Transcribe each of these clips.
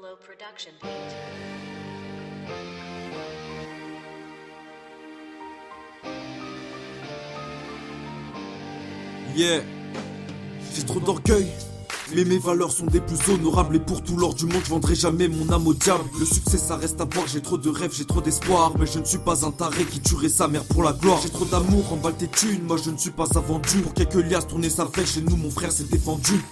Flow production page. Yeah, j'ai trop d'orgueil, mais mes valeurs sont des plus honorables. Et pour tout l'or du monde, je vendrai jamais mon âme au diable. Le succès ça reste à voir, j'ai trop de rêves, j'ai trop d'espoir. Mais je ne suis pas un taré qui tuerait sa mère pour la gloire. J'ai trop d'amour, emballe tes thunes, moi je ne suis pas avendu. Pour quelques liasses, tourner sa fête, chez nous mon frère s'est défendu.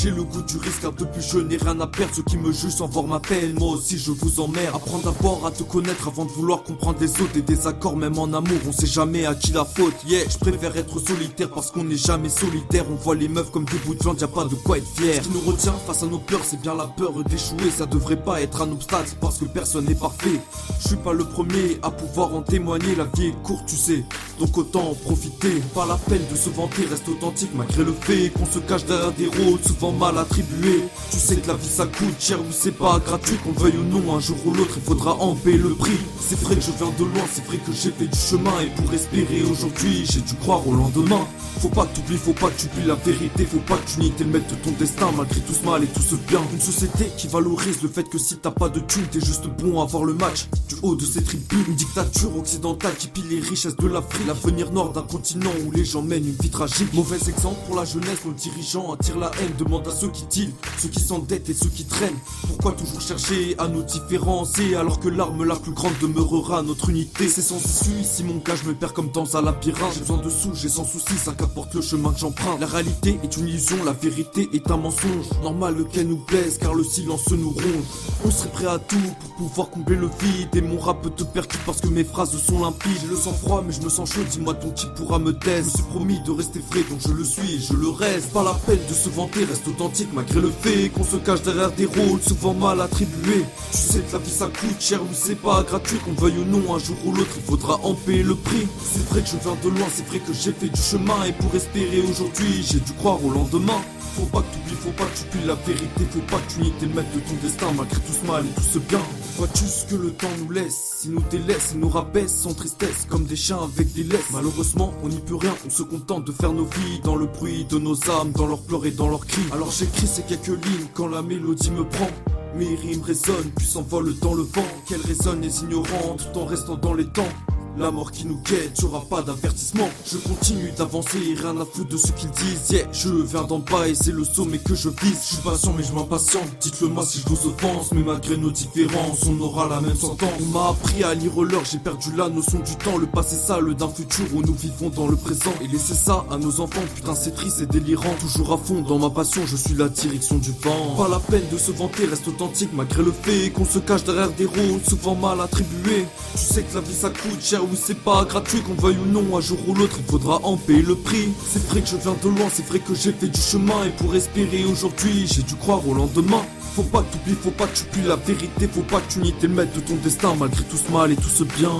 J'ai le goût du risque car depuis je n'ai rien à perdre. Ceux qui me jugent sans voir ma peine, moi aussi je vous emmerde. Apprends d'abord à te connaître avant de vouloir comprendre les autres. Et des accords même en amour, on sait jamais à qui la faute. Yeah, je préfère être solitaire parce qu'on n'est jamais solitaire. On voit les meufs comme des bouts de viande, y'a pas de quoi être fier. Ce qui nous retient face à nos peurs, c'est bien la peur d'échouer. Ça devrait pas être un obstacle parce que personne n'est parfait. Je suis pas le premier à pouvoir en témoigner. La vie est courte tu sais, donc autant en profiter. Pas la peine de se vanter, reste authentique malgré le fait qu'on se cache derrière des rôles souvent mal attribués. Tu sais que la vie ça coûte cher, oui c'est pas gratuit. Qu'on le veuille ou non, un jour ou l'autre il faudra en payer le prix. C'est vrai que je viens de loin, c'est vrai que j'ai fait du chemin. Et pour espérer aujourd'hui, j'ai dû croire au lendemain. Faut pas que t'oublies, faut pas que tu oublies la vérité. Faut pas que tu nies tes le maître de ton destin malgré tout ce mal et tout ce bien. Une société qui valorise le fait que si t'as pas de thune, t'es juste bon à voir le match du haut de ces tribunes. Une dictature occidentale qui pille les richesses de l'Afrique. L'avenir nord d'un continent où les gens mènent une vie tragique. Mauvais exemple pour la jeunesse, nos dirigeants attirent la haine. Demande à ceux qui tilent, ceux qui s'endettent et ceux qui traînent. Pourquoi toujours chercher à nous différencier alors que l'arme la plus grande demeurera notre unité. C'est sans issue, ici mon cas je me perds comme dans un labyrinthe. J'ai besoin de sous, j'ai sans souci, ça qu'apporte le chemin que j'emprunte. La réalité est une illusion, la vérité est un mensonge. Normal lequel nous plaise car le silence nous ronge. On serait prêt à tout pour pouvoir combler le vide. Et mon rap te percute parce que mes phrases sont limpides. J'ai le sang froid mais je me sens chaud, dis-moi ton qui pourra me taire. Je me suis promis de rester frais donc je le suis et je le reste. Pas la peine de se vanter, reste authentique malgré le fait qu'on se cache derrière des rôles souvent mal attribués. Tu sais que la vie ça coûte cher, oui c'est pas gratuit. Qu'on veuille ou non, un jour ou l'autre il faudra en payer le prix. C'est vrai que je viens de loin, c'est vrai que j'ai fait du chemin. Et pour espérer aujourd'hui, j'ai dû croire au lendemain. Faut pas que t'oublies, faut pas que tu puisses la vérité. Faut pas que tu nies t'es le maître de ton destin malgré tout ce mal et tout ce bien. Vois-tu ce que le temps nous laisse? Il nous délaisse, il nous rabaisse sans tristesse comme des chiens avec des laisses. Malheureusement on n'y peut rien, on se contente de faire nos vies dans le bruit de nos âmes, dans leurs pleurs et dans leurs cris. Alors j'écris ces quelques lignes quand la mélodie me prend. Mes rimes résonnent puis s'envolent dans le vent. Qu'elles résonnent les ignorants tout en restant dans les temps. La mort qui nous guette, t'auras pas d'avertissement. Je continue d'avancer, rien à foutre de ce qu'ils disent. Yeah, je viens d'en bas et c'est le sommet que je vise. Je suis patient mais je m'impatiente, dites-le moi si je vous offense. Mais malgré nos différences, on aura la même sentence. On m'a appris à lire l'heure, j'ai perdu la notion du temps. Le passé sale d'un futur où nous vivons dans le présent. Et laisser ça à nos enfants, putain c'est triste et délirant. Toujours à fond dans ma passion, je suis la direction du vent. Pas la peine de se vanter, reste authentique malgré le fait qu'on se cache derrière des rôles souvent mal attribués. Tu sais que la vie ça coûte cher, oui c'est pas gratuit. Qu'on veuille ou non, un jour ou l'autre il faudra en payer le prix. C'est vrai que je viens de loin, c'est vrai que j'ai fait du chemin. Et pour espérer aujourd'hui, j'ai dû croire au lendemain. Faut pas que t'oublies, faut pas que tu pues la vérité. Faut pas que tu nies t'es le maître de ton destin malgré tout ce mal et tout ce bien.